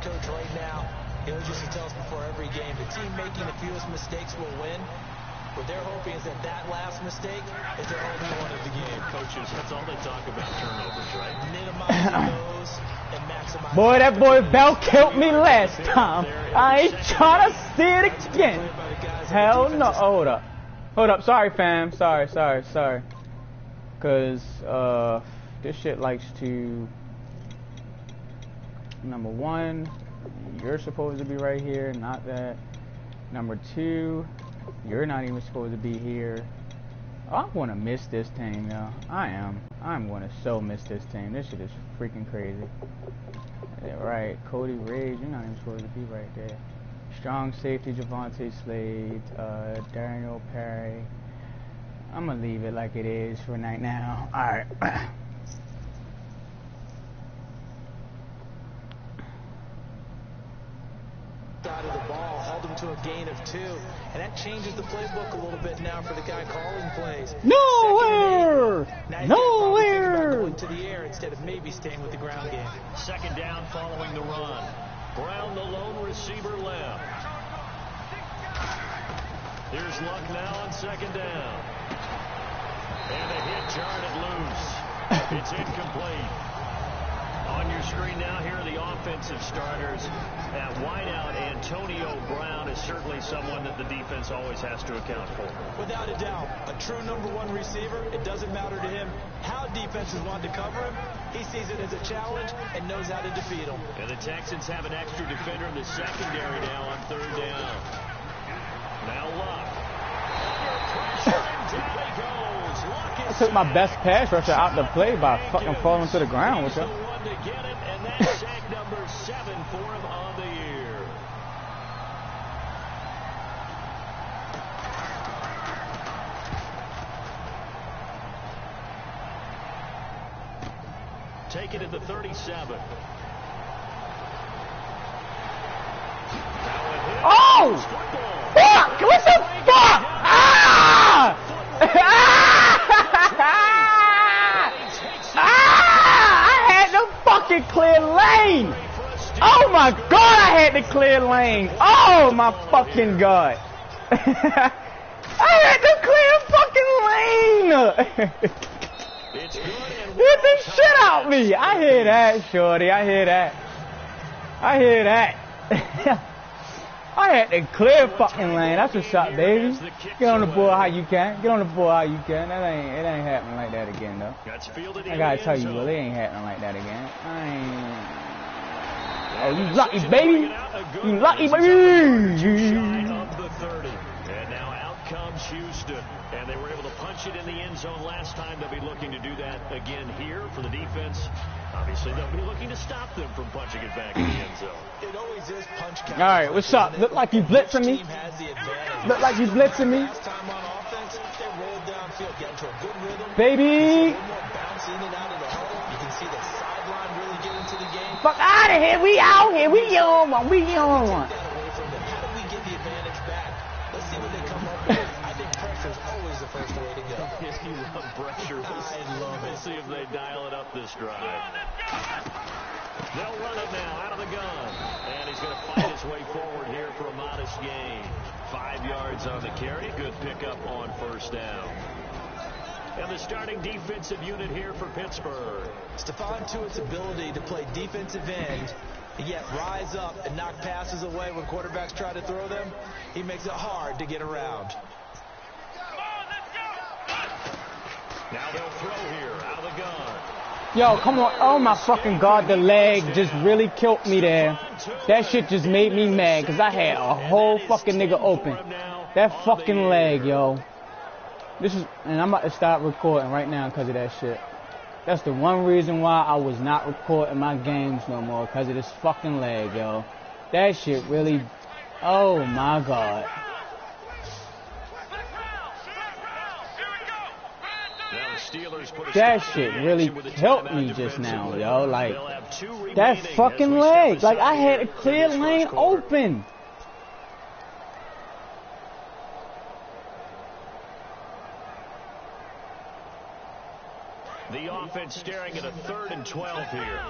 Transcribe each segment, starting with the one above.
coach right now, he always used to tell us before every game, the team making the fewest mistakes will win. What they're hoping is that last mistake is their only one of the game. Coaches, that's all they talk about, turnovers, right? Minimizing those and maximizing. Boy, that boy Bell killed me last time. I ain't trying to see it again. Hell no. Oh, hold up. Hold up. Sorry, fam. Sorry. Because this shit likes to... Number one, you're supposed to be right here, not that. Number two, you're not even supposed to be here. Oh, I want to miss this team, yo. I am. I'm going to so miss this team. This shit is freaking crazy. Yeah, right. Cody Rage, you're not even supposed to be right there. Strong safety, Javante Slade, Daniel Perry. I'm going to leave it like it is for right now. Alright. Side of the ball, held him to a gain of 2, and that changes the playbook a little bit now for the guy calling plays. Nowhere! Going to the air instead of maybe staying with the ground game. Second down following the run. Brown, the lone receiver, left. Here's Luck now on second down. And a hit jarred it loose. It's incomplete. On your screen now, here are the offensive starters. At wideout, Antonio Brown is certainly someone that the defense always has to account for. Without a doubt, a true #1 receiver. It doesn't matter to him how defenses want to cover him. He sees it as a challenge and knows how to defeat them. And the Texans have an extra defender in the secondary now on third down. Now Luck. I took my best pass rusher out the play by fucking falling to the ground with him. To get it, and that's sack number 7 for him on the year. Take it at the 37. Oh! Fuck! What the fuck? Ah! Fucking clear lane! Oh my god, I had to clear lane! Oh my fucking god! I had to clear fucking lane! Get the shit out me! I hear that, shorty. I hear that. I had to clear fucking lane. That's what's up, baby. Get on the board how you can. It ain't happening like that again, though. I gotta tell you, Will, it ain't happening like that again. Oh, you lucky, baby. You lucky, baby. And now out comes Houston. And they were able to punch it in the end zone last time. They'll be looking to do that again here for the defense. Obviously, they'll be looking to stop them from punching it back in the end zone. It always is punch count. All right, what's up? Look like you blitzing me? Look like you blitzing me? Last time on offense, they rolled downfield, get into a good rhythm. Baby! Bouncing in and out of the huddle. You can see the sideline really get into the game. Fuck out of here. We out here. We on one. How do we get the advantage back? Let's see what they come up with. I think pressure is always the first way to go. You love pressure. I love it. We'll see if they dial it up this drive. They'll run it now out of the gun. And he's going to fight his way forward here for a modest gain. 5 yards on the carry. Good pickup on first down. And the starting defensive unit here for Pittsburgh. Stephon Tuitt's ability to play defensive end and yet rise up and knock passes away when quarterbacks try to throw them, he makes it hard to get around. Now they'll throw here out of the gun. Yo, come on. Oh, my fucking God. The leg just really killed me there. That shit just made me mad because I had a whole fucking nigga open. That fucking leg, yo. And I'm about to stop recording right now because of that shit. That's the one reason why I was not recording my games no more, because of this fucking leg, yo. That shit really... Oh, my God. That shit really killed me just now, yo. Like, that fucking leg. Like, I had a clear lane open. The offense staring at a 3rd and 12 here.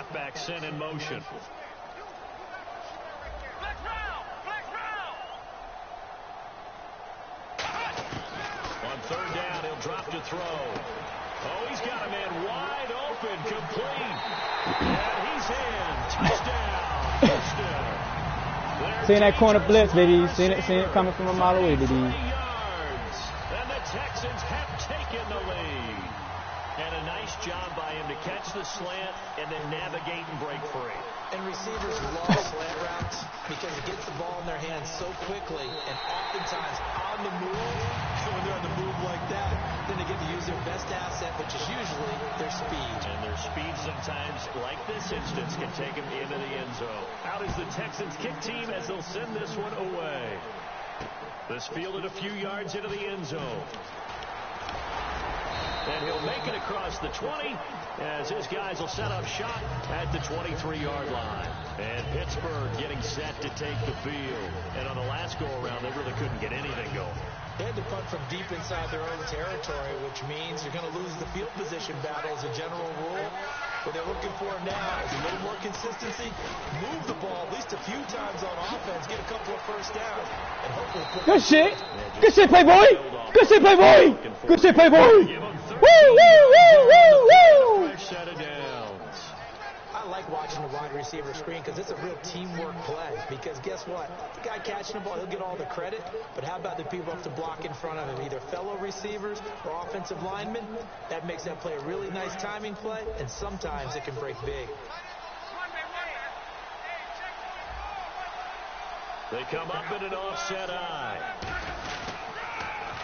halfback sent in motion. On third down, he'll drop to throw. Oh, he's got a man wide open, complete. And he's in. Touchdown. Touchdown. Seeing that corner blitz, baby. Seeing it coming from a mile away, baby. And the Texans have taken the lead. And a nice job by him to catch the slant and then navigate and break free. And receivers love slant routes because it gets the ball in their hands so quickly and oftentimes on the move. So when they're on the move like that, then they get to use their best asset, which is usually their speed. And their speed sometimes, like this instance, can take them into the end zone. Out is the Texans kick team as they'll send this one away. This fielded a few yards into the end zone. And he'll make it across the 20 as his guys will set up shop at the 23-yard line. And Pittsburgh getting set to take the field. And on the last go-around, they really couldn't get anything going. They had to punt from deep inside their own territory, which means you're going to lose the field position battle as a general rule. What they're looking for now is a little more consistency, move the ball at least a few times on offense, get a couple of first downs, and hopefully put good shit. Good shit, Playboy. Good shit, Playboy. Good shit, Playboy. Woo, woo, woo, woo, woo. Set of downs. I like watching the wide receiver screen because it's a real teamwork play. Because guess what? The guy catching the ball, he'll get all the credit. But how about the people have to block in front of him, either fellow receivers or offensive linemen? That makes that play a really nice timing play, and sometimes it can break big. They come up in an offset eye.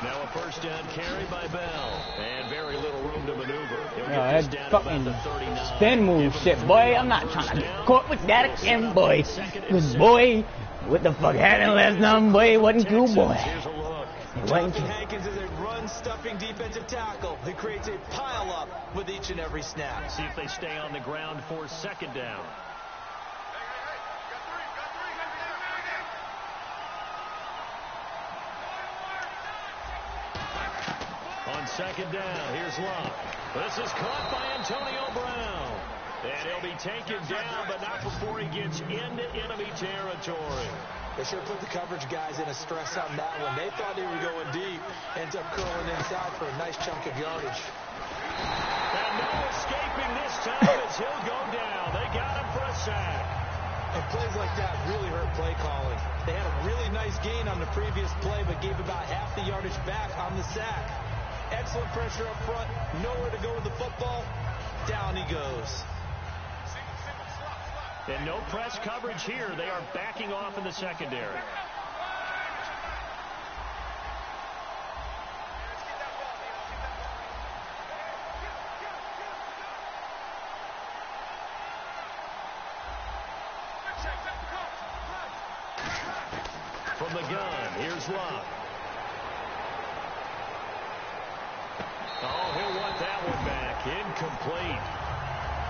Now a first down carry by Bell. And very little room to maneuver. He'll get this down fucking about the 39. spin move shit, boy. I'm not trying to get caught with that again, boy. Cause boy, what the fuck happened last time, boy? It wasn't cool, boy. Here's a look. Jonathan Hankins is a run-stuffing defensive tackle who creates a pile-up with each and every snap. See if they stay on the ground for second down. On second down, here's Love. This is caught by Antonio Brown. And he'll be taken down, but not before he gets into enemy territory. They sure put the coverage guys in a stress on that one. They thought they were going deep. Ends up curling inside for a nice chunk of yardage. And no escaping this time as he'll go down. They got him for a sack. And plays like that really hurt play calling. They had a really nice gain on the previous play, but gave about half the yardage back on the sack. Excellent pressure up front. Nowhere to go with the football. Down he goes. And no press coverage here. They are backing off in the secondary. From the gun, here's Love. Oh, he'll want that one back. Incomplete.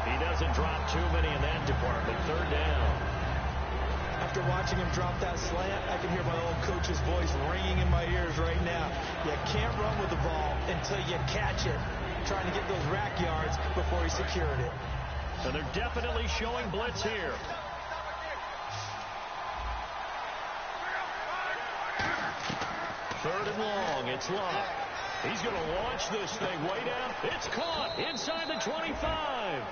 He doesn't drop too many in that department. Third down. After watching him drop that slant, I can hear my old coach's voice ringing in my ears right now. You can't run with the ball until you catch it. Trying to get those rack yards before he secured it. So they're definitely showing blitz here. Third and long. It's Love. He's going to launch this thing way down. It's caught inside the 25.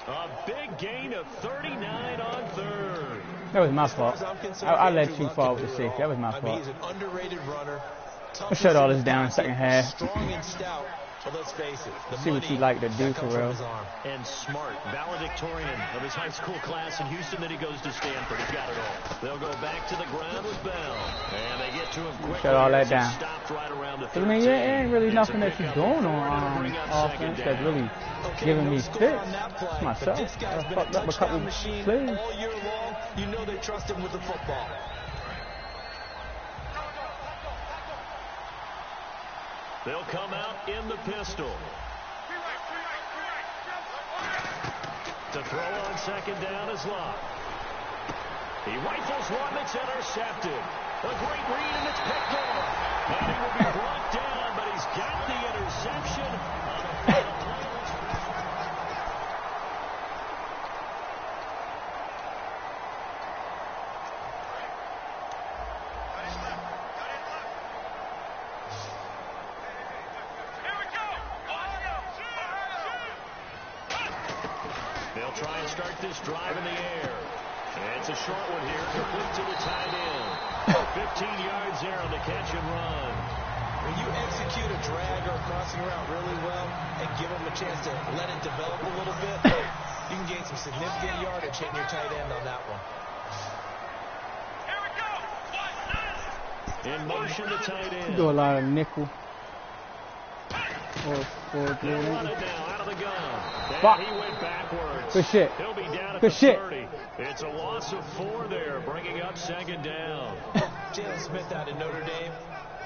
A big gain of 39 on third. That was my fault. I let you fall with the safety. That was my fault. He's an underrated runner. I'll shut all this down in the second half. Strong and stout. But let's face it. See what you like to do for real. And smart, valedictorian of his high school class in Houston. Then he goes to Stanford. He's got it all. They'll go back to the ground with Bell. And they get to him quickly. Shut all that down. Right around the 13. I mean, it ain't really nothing that you're doing on offense that's really giving me fits. It's myself. I fucked up a couple plays. All year long, you know they trust him with the football. They'll come out in the pistol. To throw on second down is Love. He rifles one that's intercepted. A great read, and it's picked off. And he will be brought down, but he's got the interception. start this drive in the air. And it's a short one here, complete to the tight end. 15 yards there on the catch and run. When you execute a drag or a crossing route really well and give them a chance to let it develop a little bit, you can gain some significant yardage hitting your tight end on that one. In motion, the tight end. Do a lot of nickel. They'll run it now out of the gun. Fuck. And he went backwards. Good shit. He'll be down at Good the shit. 30. It's a loss of 4 there, bringing up second down. Jalen Smith out of Notre Dame.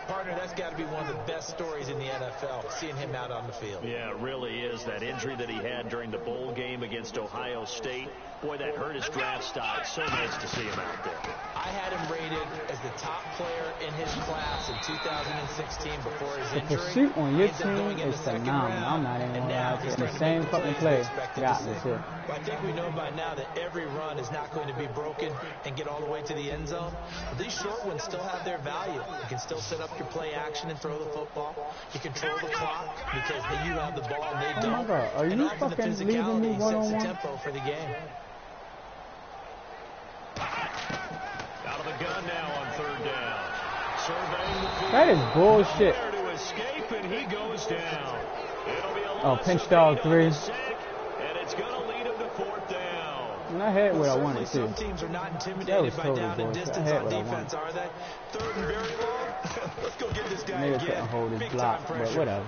Partner, that's got to be one of the best stories in the NFL, seeing him out on the field. Yeah, it really is. That injury that he had during the bowl game against Ohio State, boy, that hurt his draft stock. So nice to see him out there. I had him rated as the top player in his class in 2016 before his injury. The pursuit on your He ends up going team in is the second phenomenal. round, I'm not even and gonna now lie to he's you. The starting to same make the fucking plays we play expected got to me see. too. But I think we know by now that every run is not going to be broken and get all the way to the end zone. But these short ones still have their value. You can still set up your play action and throw the football. You control the clock because you have the ball and they Oh don't. my God, are And you often the fucking leaving me physicality sets the one-on-one? tempo for the game. Out of the gun now on third down. Surveying the field. That is bullshit. Nowhere to escape, and he goes down. It'll be a Oh, loss pinch of dog 8 3. on the sack, and it's going to lead him to fourth down. And I had what I wanted Certainly to. some teams are not That intimidated was by total down and bullshit. I distance had on what I defense, wanted. are they? Third and very long? Let's go get this guy Nigga again. couldn't hold his Big block, time but pressure. whatever.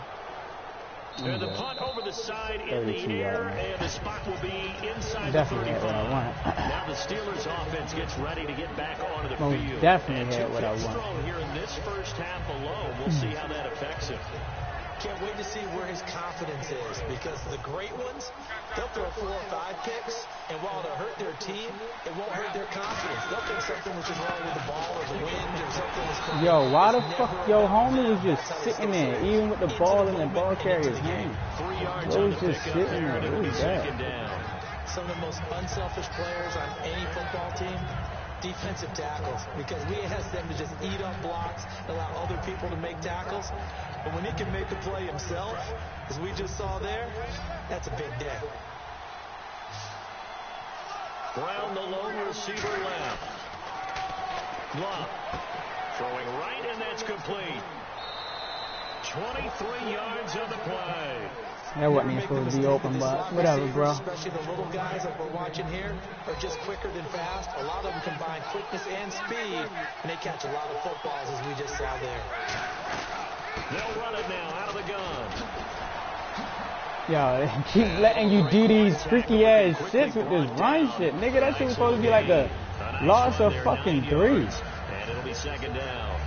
And the punt over the side in the 32 air, yard. and the spot will be inside the Definitely had what I 35. wanted. Now the Steelers offense gets ready to get back onto the Most field. definitely And had 2 what I picks wanted. thrown here in this first half alone. We'll see how that affects him. Can't wait to see where his confidence is because the great ones, they'll throw 4 or 5 picks, and while it'll hurt their team, it won't hurt their confidence. They'll think something was just wrong with the ball or the wind or something was crazy. Yo, why the It's fuck never your about homie was that. just That's how they sitting stay there, safe. even with the Into ball the in the moment ball and into carrier's the game. hand? 3 yards What on was the just pickup sitting there, there? and it'll What be was that? second down. Some of the most unselfish players on any football team, defensive tackles, because we ask them to just eat up blocks, allow other people to make tackles. But when he can make a play himself, as we just saw there, that's a big day. Brown, the lone receiver left. Love. Throwing right, and that's complete. 23 yards on the play. That wasn't even supposed to be open, but whatever, bro. Especially the little guys like we're watching here are just quicker than fast. A lot of them combine quickness and speed, and they catch a lot of footballs, as we just saw there. They'll run it now out of the gun. Yo, they keep letting you do these freaky ass shits with this run shit. Nigga, that shit was supposed to be like a loss of fucking 3. And it'll be second down.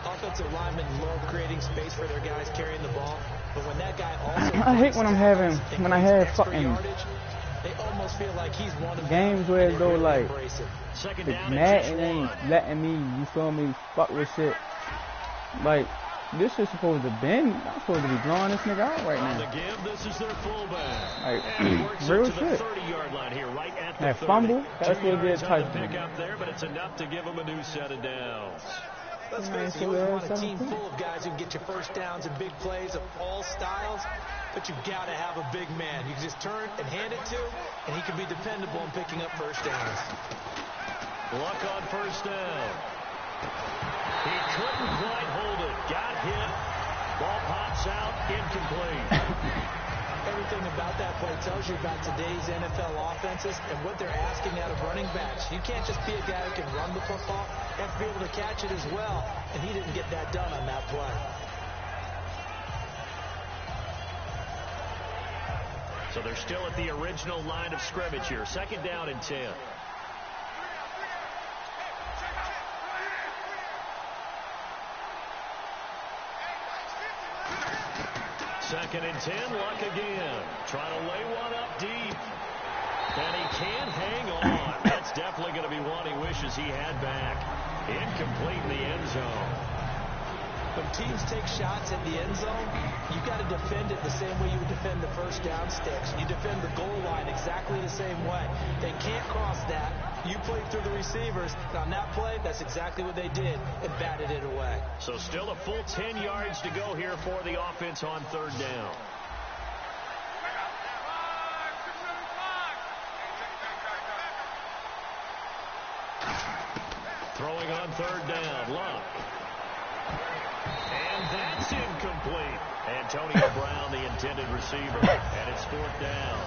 Offensive linemen love creating space for their guys carrying the ball, but when that guy also I hate when I have fucking yardage, they almost feel like he's one of games where as though like Second the down and Madden just ain't one. letting me, you feel me, fuck with shit. Like, this is supposed to bend. I'm supposed to be blowing this nigga out right On the now. give, this is their fullback. Like, And he works real it to the shit. 30-yard line here, right at the That 30. fumble, that was 2 supposed to be a yards on the touchdown. pickup there, but it's enough to give him a new set of downs. Let's Yeah, face it, so you always that's want a team 17. full of guys who can get you first downs and big plays of all styles, but you got to have a big man. You can just turn and hand it to, and he can be dependable in picking up first downs. Luck on first down. He couldn't quite hold it. Got hit. Ball pops out, incomplete. Everything about that play tells you about today's NFL offenses and what they're asking out of running backs. You can't just be a guy who can run the football. You have to be able to catch it as well, and he didn't get that done on that play. So they're still at the original line of scrimmage here. Second down and 10. Second and 10, Luck again. Trying to lay one up deep. And he can't hang on. That's definitely going to be one he wishes he had back. Incomplete in the end zone. When teams take shots at the end zone, you got to defend it the same way you would defend the first down sticks. You defend the goal line exactly the same way. They can't cross that. You play through the receivers. And on that play, that's exactly what they did and batted it away. So still a full 10 yards to go here for the offense on third down. third down. Love. And that's incomplete. Antonio Brown, the intended receiver. And it's fourth down.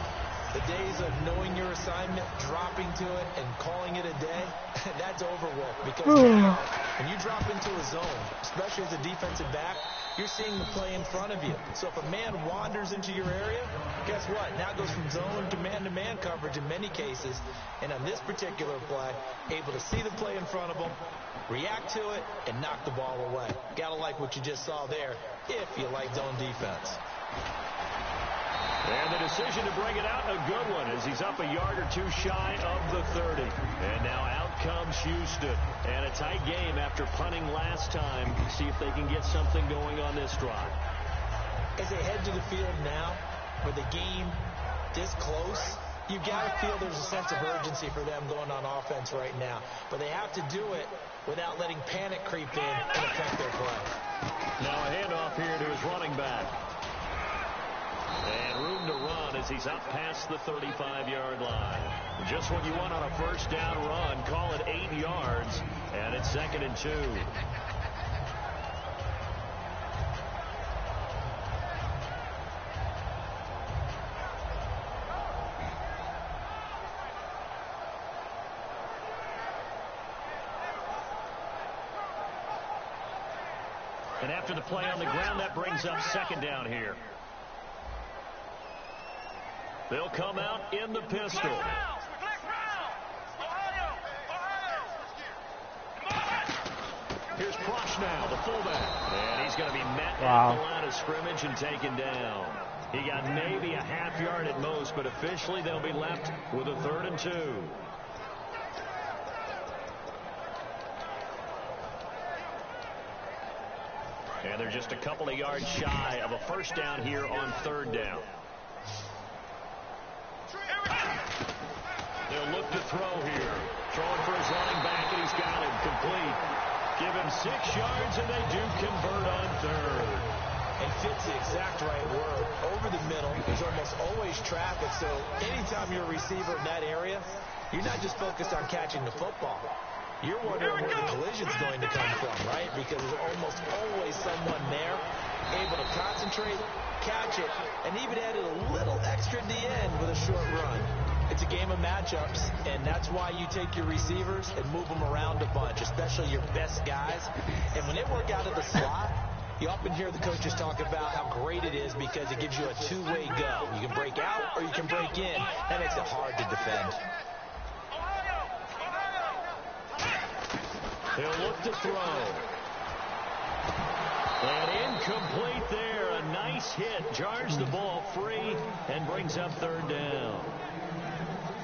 The days of knowing your assignment, dropping to it, and calling it a day, that's over with. Because now, when you drop into a zone, especially as a defensive back, you're seeing the play in front of you. So if a man wanders into your area, guess what? Now it goes from zone to man coverage in many cases. And on this particular play, able to see the play in front of him, react to it, and knock the ball away. Gotta like what you just saw there, if you like zone defense. And the decision to bring it out, a good one, as he's up a yard or two shy of the 30. And now out comes Houston. And a tight game after punting last time. See if they can get something going on this drive. As they head to the field now, with the game this close, you've got to feel there's a sense of urgency for them going on offense right now. But they have to do it without letting panic creep in and affect their play. Now a handoff here to his running back. And room to run as he's up past the 35-yard line. Just what you want on a first down run. Call it 8 yards. And it's 2nd and 2. And after the play on the ground, that brings up 2nd down here. They'll come out in the pistol. Here's Prochnow, the fullback. And he's going to be met at the line of scrimmage and taken down. He got maybe a half yard at most, but officially they'll be left with a 3rd and 2. And they're just a couple of yards shy of a first down here on 3rd down. They'll look to throw here. Throwing for his running back, and he's got him complete. Give him 6 yards, and they do convert on 3rd. And fits the exact right word. Over the middle, there's almost always traffic, so anytime you're a receiver in that area, you're not just focused on catching the football. You're wondering where the collision's going to come from, right? Because there's almost always someone there able to concentrate, catch it, and even added a little extra at the end with a short run. It's a game of matchups, and that's why you take your receivers and move them around a bunch, especially your best guys. And when they work out of the slot, you often hear the coaches talk about how great it is because it gives you a two-way go. You can break out or you can break in. That makes it hard to defend. He'll look to throw. And incomplete there. A nice hit. Jars the ball free and brings up 3rd down.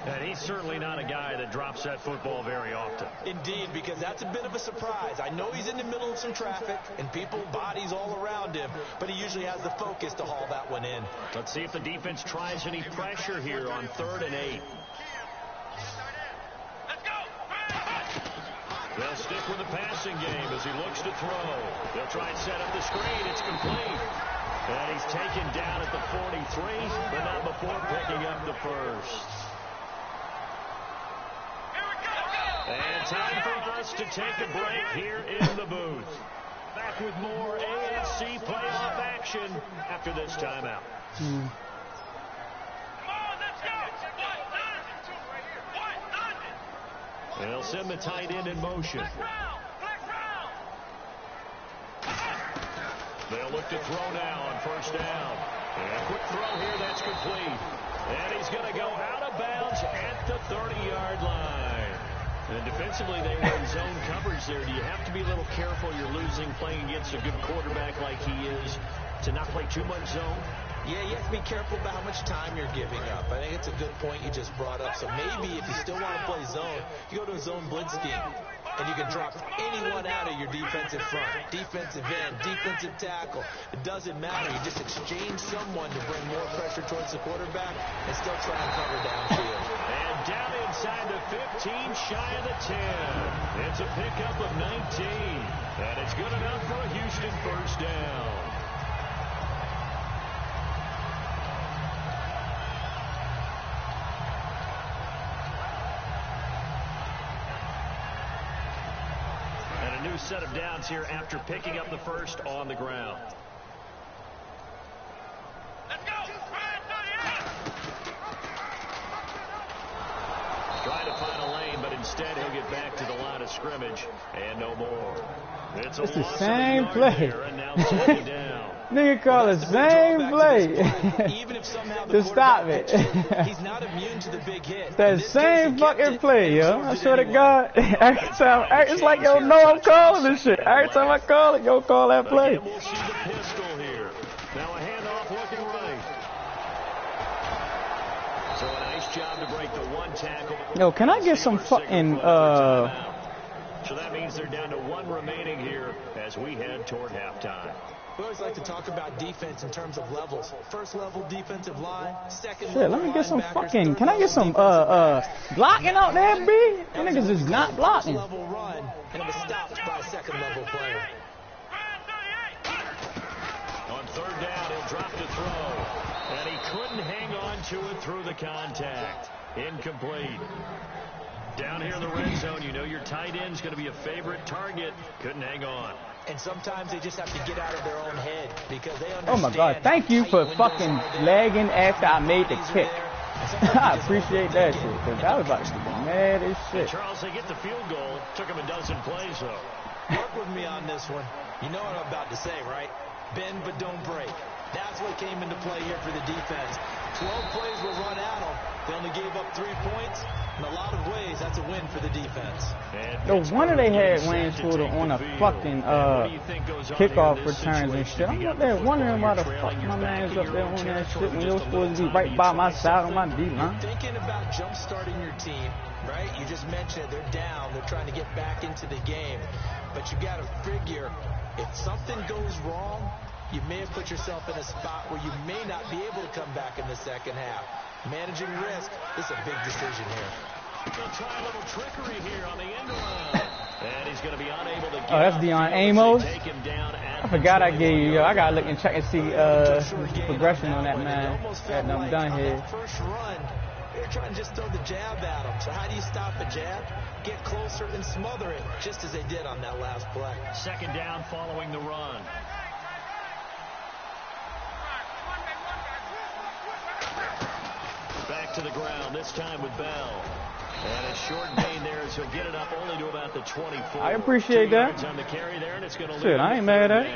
And he's certainly not a guy that drops that football very often. Indeed, because that's a bit of a surprise. I know he's in the middle of some traffic and people, bodies all around him, but he usually has the focus to haul that one in. Let's see if the defense tries any pressure here on 3rd and 8. They'll stick with the passing game as he looks to throw. They'll try and set up the screen. It's complete. And he's taken down at the 43, but not before picking up the first. And time for us to take a break here in the booth. Back with more AFC playoff action after this timeout. They'll send the tight end in motion. They'll look to throw now on first down. And a quick throw here, that's complete. And he's going to go out of bounds at the 30-yard line. And defensively, they were in zone coverage there. Do you have to be a little careful? You're losing, playing against a good quarterback like he is, to not play too much zone? Yeah, you have to be careful about how much time you're giving up. I think it's a good point you just brought up. So maybe if you still want to play zone, you go to a zone blitz scheme. And you can drop anyone out of your defensive front. Defensive end, defensive tackle. It doesn't matter. You just exchange someone to bring more pressure towards the quarterback and still try and cover downfield. And down inside the 15, shy of the 10. It's a pickup of 19. And it's good enough for a Houston first down. new set of downs here after picking up the first on the ground. Trying to find a lane, but instead he'll get back to the line of scrimmage and no more. It's the same play. Down. Nigga call the same play. Even if somehow to stop it. He's not immune to the big hit. That same fucking play, yo. I swear to God. Every time, it's like yo know I'm calling this shit. Every time I call it, yo call that play. Again, we'll see the pistol here. Now a handoff looking right. So a nice job to break the one tackle. Yo, can I get some fucking So that means they're down to one remaining here as we head toward halftime. We always like to talk about defense in terms of levels. First level defensive line, second shit, level let me get some linebackers, fucking, can I get some blocking out there, B? You niggas is not blocking. First level run, and it was stopped by a second level player. On third down, he'll drop to throw. And he couldn't hang on to it through the contact. Incomplete. Down here in the red zone, you know your tight end's going to be a favorite target. Couldn't hang on. And sometimes they just have to get out of their own head because they understand. Oh my God, thank you for fucking lagging after I made the kick. I appreciate that shit, because I was about to be mad as shit. Charles, they get the field goal. Took him a dozen plays, though. Work with me on this one. You know what I'm about to say, right? Bend but don't break. That's what came into play here for the defense. 12 plays were run at them. They only gave up 3 points. In a lot of ways, that's a win for the defense. No wonder they had Wayne Spuder on a fucking kickoff returns and shit. I'm up there wondering why the fuck my man's up there on that shit when you're supposed to be right by my side on my D line. Thinking about jump-starting your team, right? You just mentioned it. They're down. They're trying to get back into the game. But you got to figure, if something goes wrong, you may have put yourself in a spot where you may not be able to come back in the second half. Managing risk is a big decision here. They'll try a little trickery here on the end around. And he's going to be unable to get that's Deion Amos. I forgot I gave you. I got to look and check and see progression on that man. That I'm done here. First run, they're trying to just throw the jab at him. So how do you stop a jab? Get closer and smother it, just as they did on that last play. Second down following the run. Back to the ground, this time with Bell. And a short gain there as he'll get it up only to about the 24. I appreciate that. On the carry there, and it's going to shit, I ain't mad at it.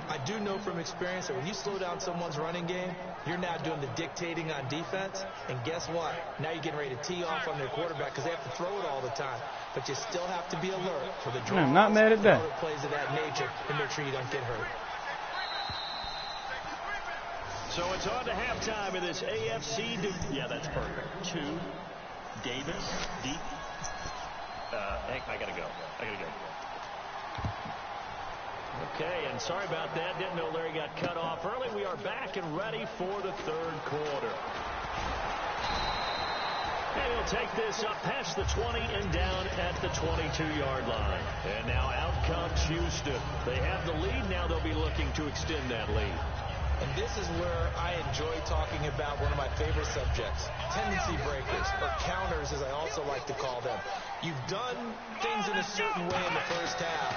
I do know from experience that when you slow down someone's running game, you're now doing the dictating on defense. And guess what? Now you're getting ready to tee off on their quarterback because they have to throw it all the time. But you still have to be alert for the draw. I'm not mad at that. Plays of that nature and make sure you don't get hurt. So it's on to halftime in this AFC. Yeah, that's perfect. 2, Davis, deep. I gotta go. Okay, and sorry about that. Didn't know Larry got cut off early. We are back and ready for the third quarter. And he'll take this up past the 20 and down at the 22-yard line. And now out comes Houston. They have the lead. Now they'll be looking to extend that lead. And this is where I enjoy talking about one of my favorite subjects, tendency breakers, or counters as I also like to call them. You've done things in a certain way in the first half,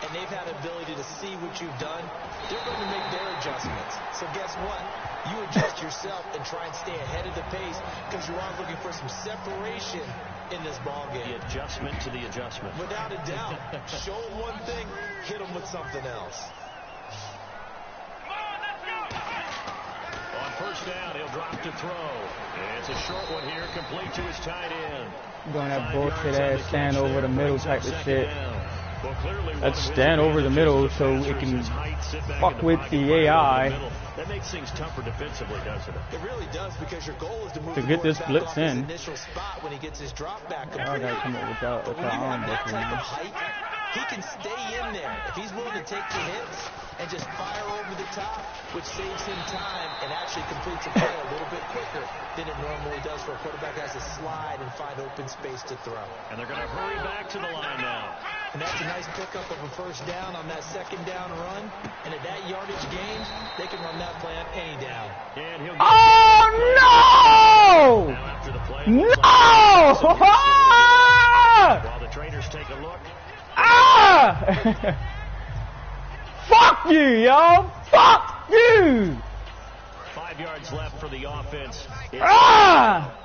and they've had the ability to see what you've done. They're going to make their adjustments. So guess what? You adjust yourself and try and stay ahead of the pace because you are looking for some separation in this ballgame. The adjustment to the adjustment. Without a doubt. Show them one thing, hit them with something else. On first down, he'll drop to throw. And it's a short one here, complete to his tight end. Doing that bullshit ass stand over the middle type of shit. Let's stand over the middle so it can fuck with the AI. That makes things tougher defensively, doesn't it? It really does, because your goal is to move to get this blitz in. Initial spot when he gets his drop back. I gotta come up with y'all own height. He can stay in there if he's willing to take the hits and just fire over the top, which saves him time and actually completes a play a little bit quicker than it normally does for a quarterback that has to slide and find open space to throw. And they're going to hurry back to the line now. And that's a nice pickup of a first down on that second down run. And at that yardage gain, they can run that play on any down. And he'll no! Now after the play, no! while the trainers take a look. Ah! Fuck you, yo! Fuck you! 5 yards left for the offense. Ah!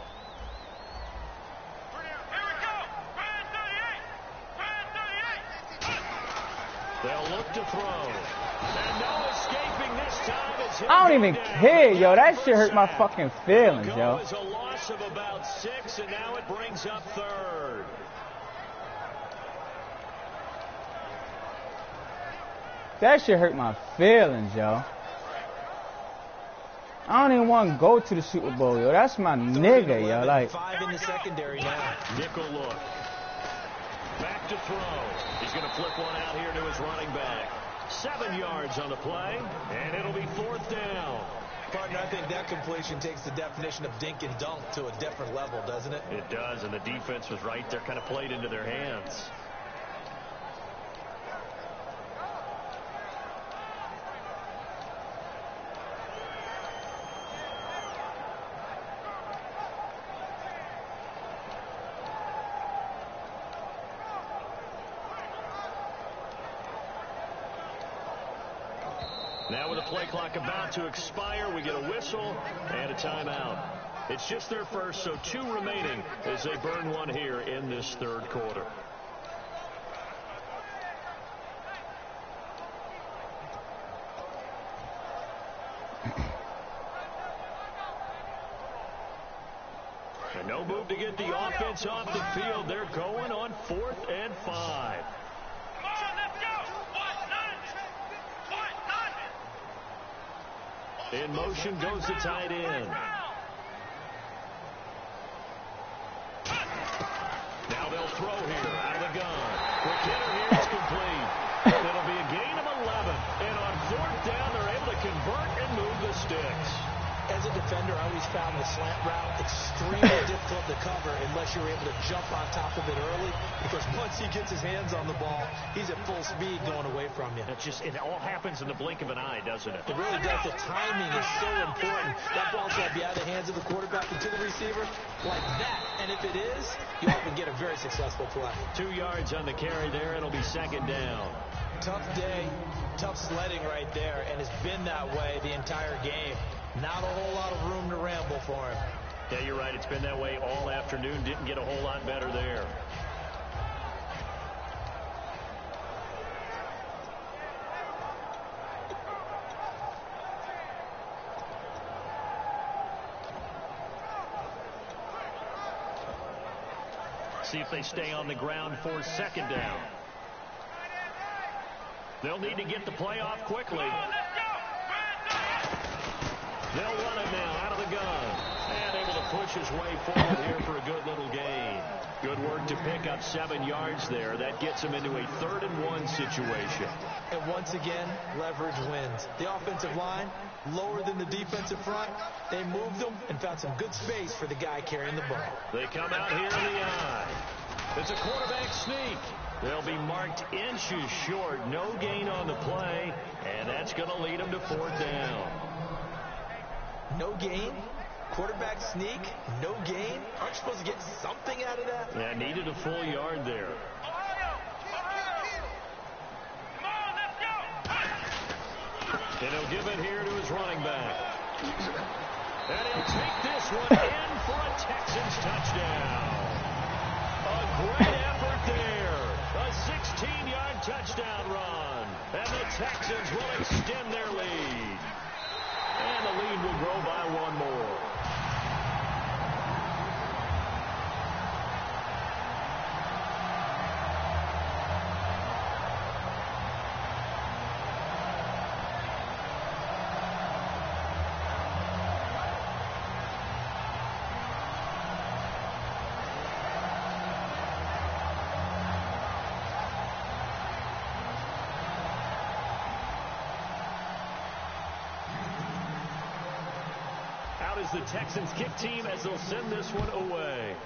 They'll look to throw. And no escaping this time. I don't even care, yo. That shit hurt my fucking feelings, yo. It was a loss of about 6, and now it brings up 3rd. That shit hurt my feelings, yo. I don't even want to go to the Super Bowl, yo. That's my nigga, yo. Like 5 in the secondary now. Nickel look. Back to throw. He's going to flip one out here to his running back. 7 yards on the play, and it'll be 4th down. Partner, I think that completion takes the definition of dink and dunk to a different level, doesn't it? It does, and the defense was right there, kind of played into their hands. Now with the play clock about to expire, we get a whistle and a timeout. It's just their first, so 2 remaining as they burn one here in this 3rd quarter. And no move to get the offense off the field. They're going on 4th and 5. In motion goes the tight end. Now they'll throw here out of the gun. Quick hitter here is complete. It'll be a gain of 11. And on 4th down, they're able to convert and move the sticks. As a defender, I always found the slant route extremely difficult to cover unless you're able to jump on top of it early, because once he gets his hands on the ball, he's at full speed going away from you. That's just, it all happens in the blink of an eye, doesn't it? It really does. The timing is so important. That ball's got to be out of the hands of the quarterback and to the receiver like that. And if it is, you often get a very successful play. 2 yards on the carry there. It'll be 2nd down. Tough day, tough sledding right there, and it's been that way the entire game. Not a whole lot of room to ramble for him. Yeah, you're right. It's been that way all afternoon. Didn't get a whole lot better there. See if they stay on the ground for 2nd down. They'll need to get the play off quickly. They'll run it now out of the gun. And able to push his way forward here for a good little gain. Good work to pick up 7 yards there. That gets him into a 3rd and 1 situation. And once again, leverage wins. The offensive line, lower than the defensive front. They moved them and found some good space for the guy carrying the ball. They come out here in the eye. It's a quarterback sneak. They'll be marked inches short. No gain on the play. And that's going to lead them to 4th down. No gain? Quarterback sneak? No gain? Aren't you supposed to get something out of that? Yeah, needed a full yard there. And he'll give it here to his running back. And he'll take this one in for a Texans touchdown. A great effort there. A 16-yard touchdown run. And the Texans will extend their lead. And the lead will grow by 1 more. Is the Texans kick team as they'll send this one away.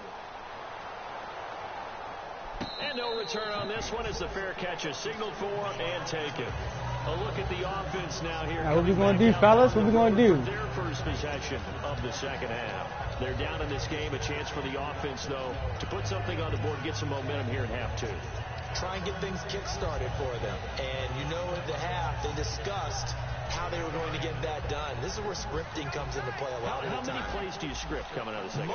And no return on this one as the fair catch is signaled for and taken. A look at the offense now here. Now, what we going to do, fellas? What we going to do? Their first possession of the 2nd half. They're down in this game. A chance for the offense, though, to put something on the board, get some momentum here in half 2. try and get things kick-started for them. And you know at the half, they discussed how they were going to get that done. This is where scripting comes into play a lot of the time. How many plays do you script coming out of the second?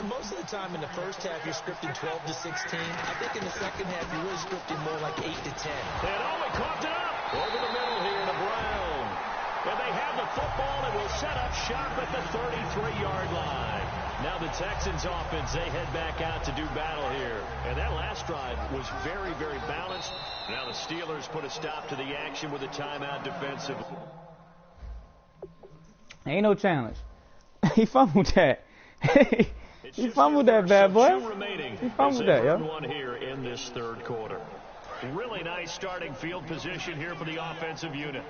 Most of the time in the first half, you're scripting 12 to 16. I think in the second half, you're really scripting more like 8 to 10. And Owen coughed it up over the middle here to Brown. And they have the football and will set up shop at the 33-yard line. Now the Texans offense, they head back out to do battle here. And that last drive was very, very balanced. Now the Steelers put a stop to the action with a timeout defensively. Ain't no challenge. He fumbled that. He fumbled that bad boy. He fumbled that, yo. One here in this third quarter. Really nice starting field position here for the offensive unit.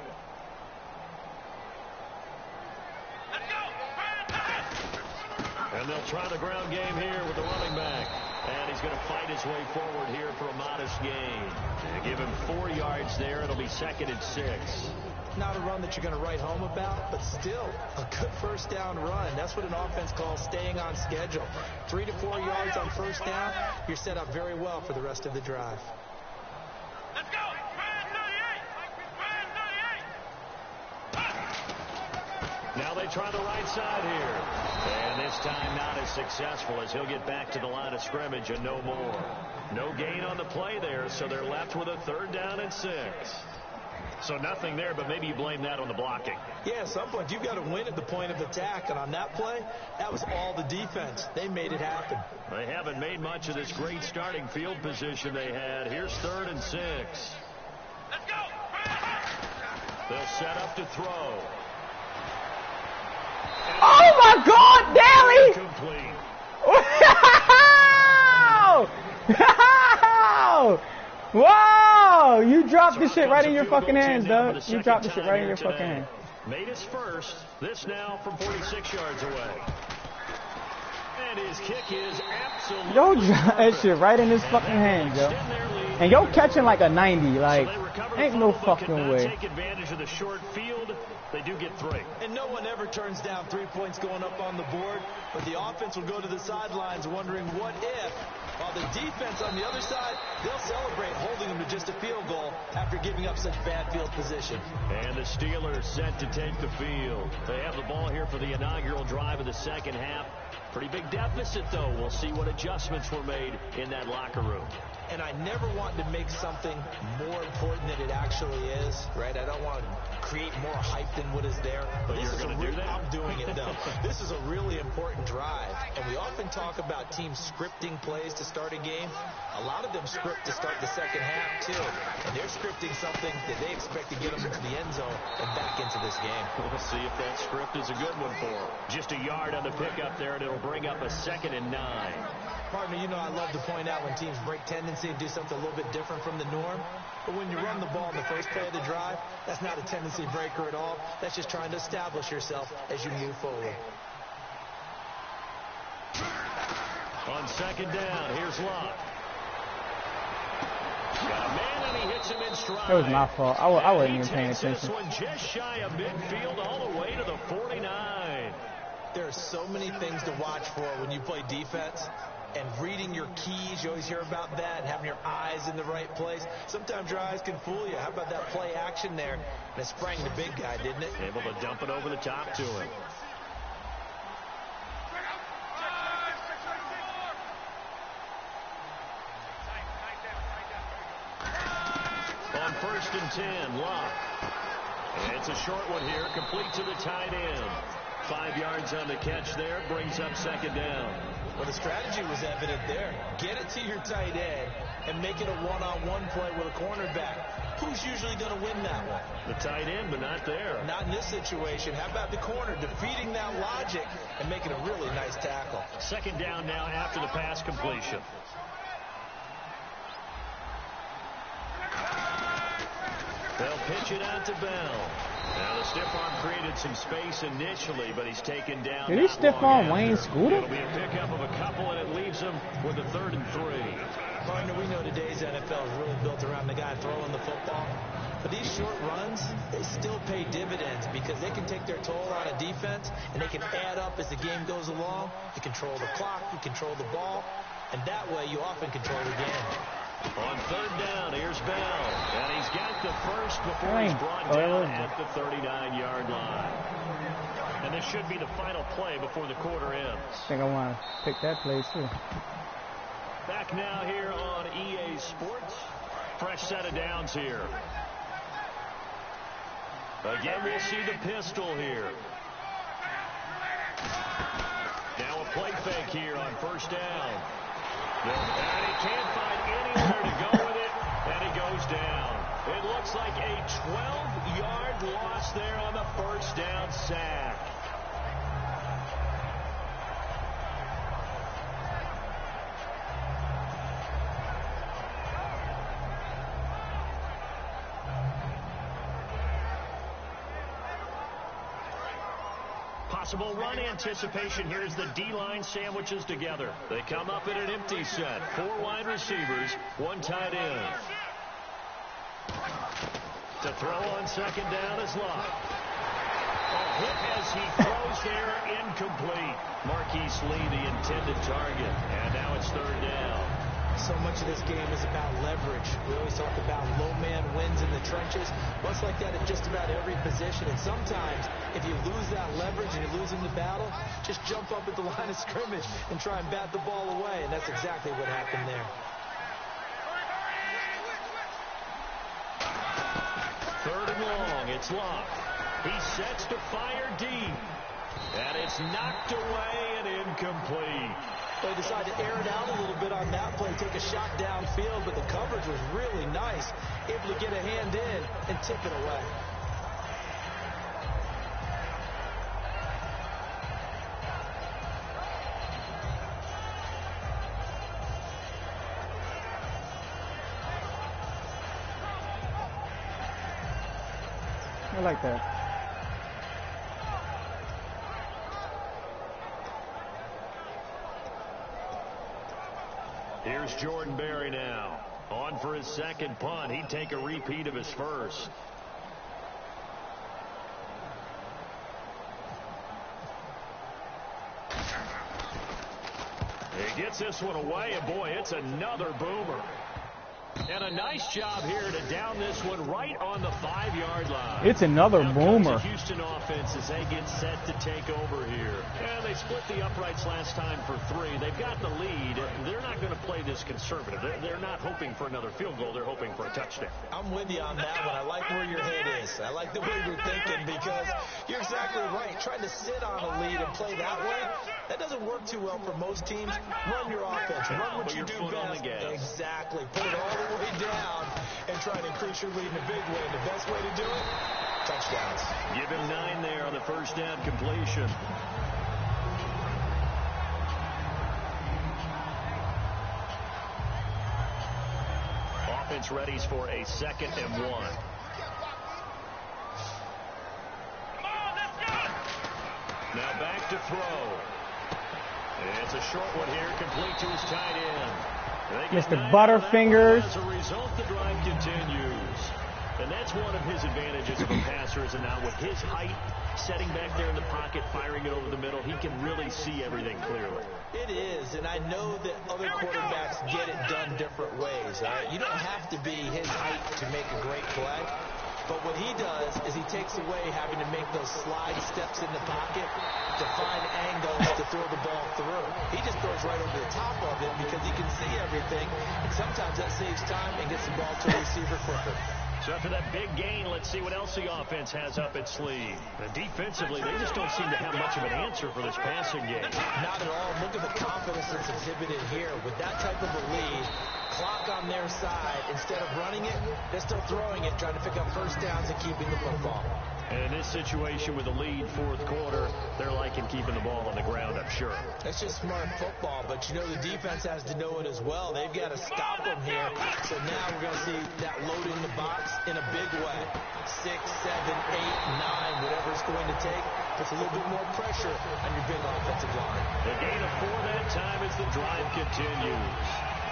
And they'll try the ground game here with the running back. And he's going to fight his way forward here for a modest gain. They give him 4 yards there. It'll be 2nd and 6. Not a run that you're going to write home about, but still a good first down run. That's what an offense calls staying on schedule. 3 to 4 yards on first down, you're set up very well for the rest of the drive. Let's go! Now they try the right side here. And this time not as successful as he'll get back to the line of scrimmage and no more. No gain on the play there, so they're left with a 3rd down and 6. So nothing there, but maybe you blame that on the blocking. Yeah, at some point you've got to win at the point of attack, and on that play, that was all the defense. They made it happen. They haven't made much of this great starting field position they had. Here's 3rd and 6. Let's go! They'll set up to throw. Oh my God, Daly! Complete. Wow! Wow! You dropped this shit right in your fucking hands, dog. You dropped this shit right in your fucking hands. Made his first. This now from 46 yards away. And his kick is absolutely. Yo, drop that shit right in his fucking hands, yo. And yo catching like a 90, like, ain't no fucking way. Take advantage of the short field. They do get 3. And no one ever turns down 3 points going up on the board, but the offense will go to the sidelines wondering what if, while the defense on the other side, they'll celebrate holding them to just a field goal after giving up such bad field position. And the Steelers set to take the field. They have the ball here for the inaugural drive of the second half. Pretty big deficit, though. We'll see what adjustments were made in that locker room. And I never want to make something more important than it actually is, right? I don't want to create more hype than what is there. But you're going to do that? I'm doing it, though. This is a really important drive. And we often talk about teams scripting plays to start a game. A lot of them script to start the second half, too. And they're scripting something that they expect to get them into the end zone and back into this game. We'll see if that script is a good one for them. Just a yard on the pickup there, and it'll bring up a 2nd and 9. Partner, you know I love to point out when teams break tendency and do something a little bit different from the norm. But when you run the ball in the first play of the drive, that's not a tendency breaker at all. That's just trying to establish yourself as you move forward. On 2nd down, here's Locke. Got a man and he hits him in stride. It was my fault. I wasn't even paying attention. This one just shy of midfield all the way to the 49. There are so many things to watch for when you play defense. And reading your keys, you always hear about that, and having your eyes in the right place. Sometimes your eyes can fool you. How about that play action there? And it sprang the big guy, didn't it? Able to dump it over the top to him. On 1st and 10, Locke. And it's a short one here, complete to the tight end. 5 yards on the catch there, brings up 2nd down. Well, the strategy was evident there. Get it to your tight end and make it a one-on-one play with a cornerback. Who's usually going to win that one? The tight end, but not there. Not in this situation. How about the corner defeating that logic and making a really nice tackle? 2nd down now after the pass completion. They'll pitch it out to Bell. Now the stiff arm created some space initially, but he's taken down. Did he stiff arm Wayne Scooter? It'll be a pickup of a couple, and it leaves him with a 3rd and 3. Partner, we know today's NFL is really built around the guy throwing the football. But these short runs, they still pay dividends because they can take their toll on a defense, and they can add up as the game goes along. You control the clock, you control the ball, and that way you often control the game. On third down, here's Bell. And he's got the first before he's brought down at the 39-yard line. And this should be the final play before the quarter ends. I think I want to pick that play, too. Back now here on EA Sports. Fresh set of downs here. Again, we'll see the pistol here. Now a play fake here on first down. And he can't find anywhere to go with it, and he goes down. It looks like a 12-yard loss there on the first down sack. Possible run anticipation here as the D-line sandwiches together. They come up in an empty set. 4 wide receivers, 1 tight end. To throw on second down is Love. A hit as he throws there, incomplete. Marquise Lee, the intended target. And now it's third down. So much of this game is about leverage. We always talk about low man wins in the trenches. Much like that at just about every position. And sometimes, if you lose that leverage and you lose in the battle, just jump up at the line of scrimmage and try and bat the ball away. And that's exactly what happened there. Third and long, it's Love. He sets to fire deep. And it's knocked away and incomplete. They decided to air it out a little bit on that play, take a shot downfield, but the coverage was really nice, able to get a hand in and tip it away. I like that. Here's Jordan Berry now. On for his second punt. He'd take a repeat of his first. He gets this one away, and boy, it's another boomer. And a nice job here to down this one right on the 5-yard line. It's another boomer. Houston offense as they get set to take over here. And they split the uprights last time for 3. They've got the lead. They're not going to play this conservative. They're not hoping for another field goal. They're hoping for a touchdown. I'm with you on that one. I like where your head is. I like the way you're thinking because you're exactly right. Trying to sit on a lead and play that way, that doesn't work too well for most teams. Run your offense. Run what you do best. Exactly. Put it all the way down and try to increase your lead in a big way. And the best way to do it, touchdowns. Give him 9 there on the first down completion. Offense readies for a 2nd and 1. Now back to throw. It's a short one here, complete to his tight end. Mr. Butterfingers. As a result, the drive continues. And that's one of his advantages of a passer, is now with his height, setting back there in the pocket, firing it over the middle, he can really see everything clearly. It is, and I know that other quarterbacks get it done different ways. All right? You don't have to be his height to make a great play. But what he does is he takes away having to make those slide steps in the pocket to find angles to throw the ball through. He just throws right over the top of it because he can see everything, and sometimes that saves time and gets the ball to the receiver quicker. So after that big gain, let's see what else the offense has up its sleeve. And defensively, they just don't seem to have much of an answer for this passing game. Not at all. Look at the confidence that's exhibited here. With that type of a lead, clock on their side, instead of running it, they're still throwing it, trying to pick up first downs and keeping the football. And in this situation with a lead 4th quarter, they're liking keeping the ball on the ground, I'm sure. That's just smart football, but you know the defense has to know it as well. They've got to stop them here. So now we're going to see that load in the box in a big way. 6, 7, 8, 9, whatever it's going to take. Puts a little bit more pressure on your big offensive line. The gain of 4 that time as the drive continues.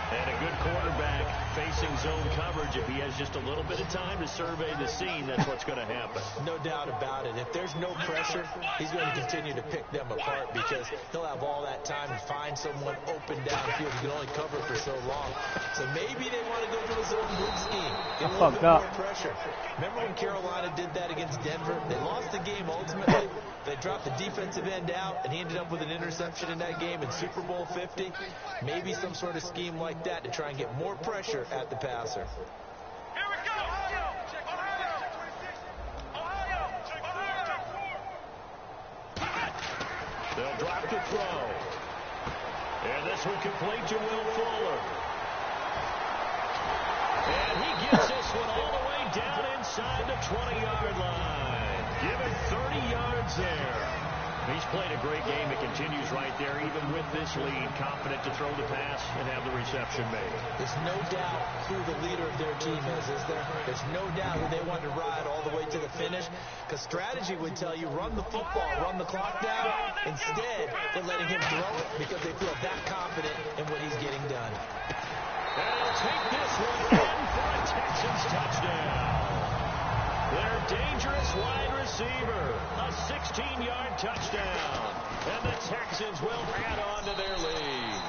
And a good quarterback facing zone coverage. If he has just a little bit of time to survey the scene, that's what's going to happen. No doubt about it. If there's no pressure, he's going to continue to pick them apart because he'll have all that time to find someone open downfield. He can only cover for so long. So maybe they want to go to a zone blitz scheme. Get a little bit more pressure. Remember when Carolina did that against Denver? They lost the game ultimately. They dropped the defensive end out, and he ended up with an interception in that game in Super Bowl 50. Maybe some sort of scheme like that to try and get more pressure at the passer. Here we go! They'll drop the throw. And this one complete to Will Fuller. And he gets this one all the way down inside the 20-yard line. Give him 30 yards there. He's played a great game. It continues right there, even with this lead. Confident to throw the pass and have the reception made. There's no doubt who the leader of their team is there? There's no doubt who they want to ride all the way to the finish. Because strategy would tell you, run the football, run the clock down. Instead, they're letting him throw it because they feel that confident in what he's getting done. And he'll take this one in for a Texans touchdown. Their dangerous wide receiver, a 16-yard touchdown. And the Texans will add on to their lead.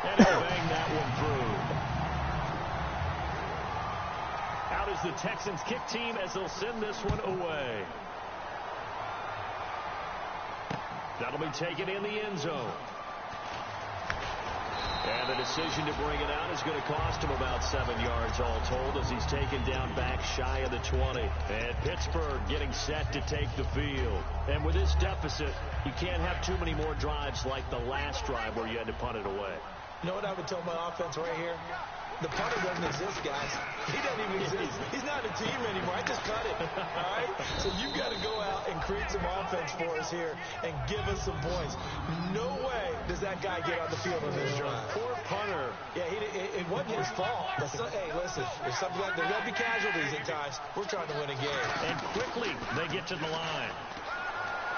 And he'll bang that one through. Out is the Texans kick team as they'll send this one away. That'll be taken in the end zone. And the decision to bring it out is going to cost him about 7 yards all told as he's taken down back shy of the 20. And Pittsburgh getting set to take the field. And with this deficit, you can't have too many more drives like the last drive where you had to punt it away. You know what I would tell my offense right here? The punter doesn't exist, guys. He doesn't even exist. He's not a team anymore. I just cut it. All right? So you've got to go out and create some offense for us here and give us some points. No way does that guy get on the field on this drive. Poor punter. Yeah, it wasn't his fault. Hey, listen, there's something like there will be casualties at times. We're trying to win a game. And quickly they get to the line.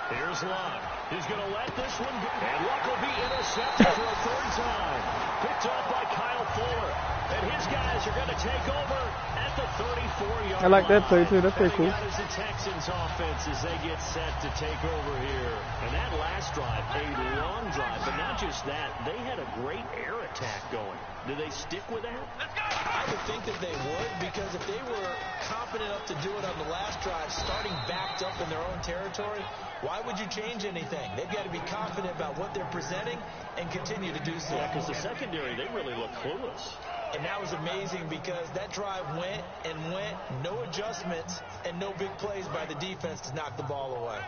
Here's Luck. He's going to let this one go. And Luck will be intercepted for a third time. Picked off by Kyle Fuller. And his guys are going to take over at the 34-yard line. I like that play, too. That's pretty cool. That is the Texans offense as they get set to take over here. And that last drive, a long drive. But not just that, they had a great air attack going. Do they stick with that? I would think that they would, because if they were confident enough to do it on the last drive, starting backed up in their own territory, why would you change anything? They've got to be confident about what they're presenting and continue to do so. Yeah, because the secondary, they really look clueless. And that was amazing because that drive went and went, no adjustments, and no big plays by the defense to knock the ball away.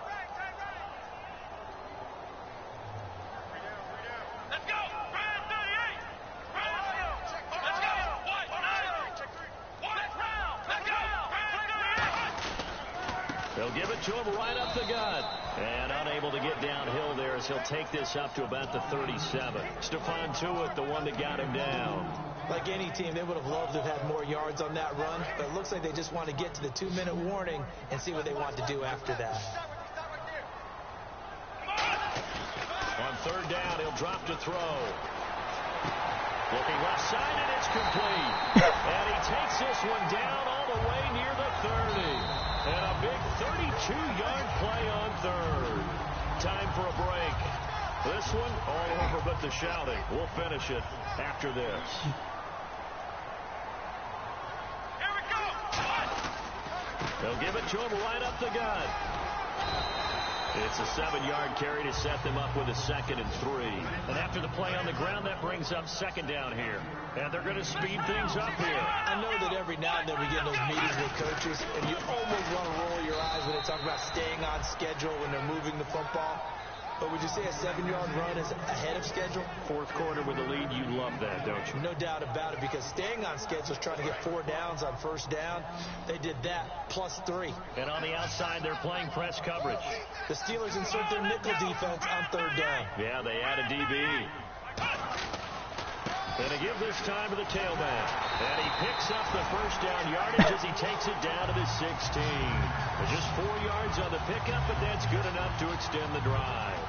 Let's go! Round 38! Let's go! Let's go! They'll give it to him right up the gut. And unable to get downhill there as he'll take this up to about the 37. Stephon Tuitt, the one that got him down. Like any team, they would have loved to have had more yards on that run, but it looks like they just want to get to the 2-minute warning and see what they want to do after that. On third down, he'll drop to throw. Looking left side, and it's complete. And he takes this one down all the way near the 30. And a big 32-yard play on third. Time for a break. This one all over but the shouting. We'll finish it after this. Here we go! They'll give it to him right up the gut. It's a 7-yard carry to set them up with a 2nd and 3. And after the play on the ground, that brings up 2nd down here. And they're going to speed things up here. I know that every now and then we get in those meetings with coaches, and you almost want to roll your eyes when they talk about staying on schedule when they're moving the football. But would you say a 7-yard run is ahead of schedule? Fourth quarter with a lead, you love that, don't you? No doubt about it, because staying on schedule is trying to get 4 downs on first down. They did that plus 3. And on the outside, they're playing press coverage. The Steelers insert their nickel defense on third down. Yeah, they add a DB. And they give this time to the tailback. And he picks up the first down yardage as he takes it down to the 16. Just 4 yards on the pickup, but that's good enough to extend the drive.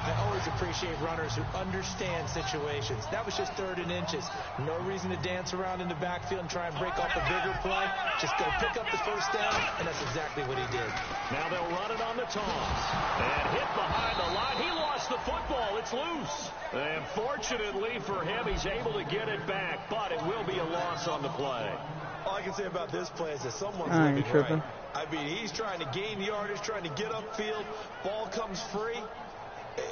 I always appreciate runners who understand situations. That was just 3rd and inches. No reason to dance around in the backfield and try and break off a bigger play. Just go pick up the first down, and that's exactly what he did. Now they'll run it on the toss. And hit behind the line. He lost the football. It's loose. And fortunately for him, he's able to get it back, but it will be a loss on the play. All I can say about this play is that someone's I ain't looking tripping. right. I mean, he's trying to gain yardage, trying to get upfield. Ball comes free.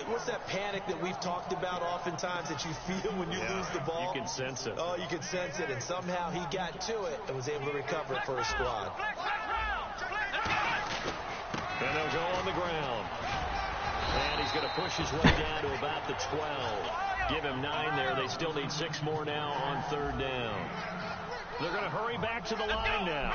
What's that panic that we've talked about oftentimes that you feel when you lose the ball? You can sense it. Oh, you can sense it, and somehow he got to it and was able to recover it for his squad. And they'll go on the ground. And he's going to push his way down to about the 12. Give him 9 there. They still need 6 more now on 3rd down. They're going to hurry back to the line now.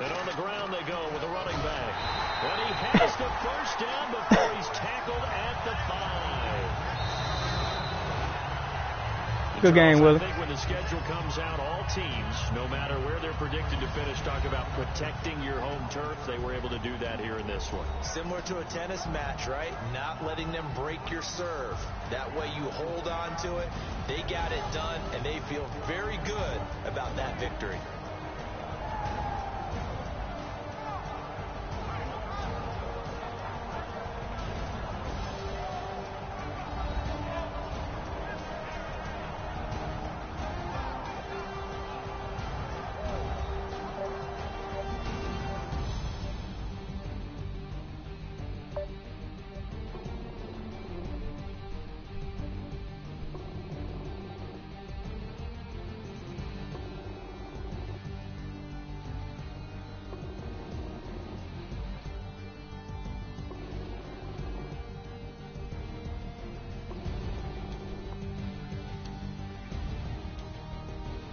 And on the ground they go with a running back. And he has the first down before he's tackled at the 5. Good game, Willie. I think when the schedule comes out, all teams, no matter where they're predicted to finish, talk about protecting your home turf. They were able to do that here in this one. Similar to a tennis match, right? Not letting them break your serve. That way you hold on to it. They got it done, and they feel very good about that victory.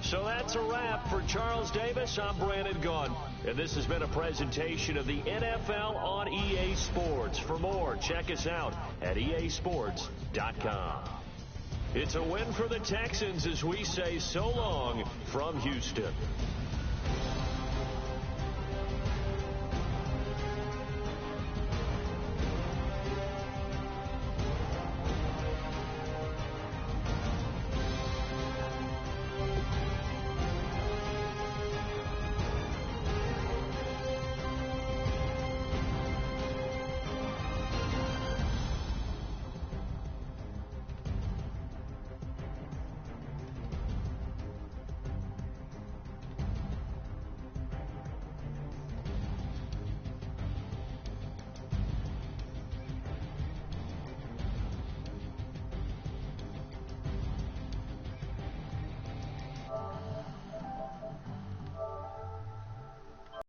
So that's a wrap for Charles Davis. I'm Brandon Gunn. And this has been a presentation of the NFL on EA Sports. For more, check us out at easports.com. It's a win for the Texans as we say so long from Houston.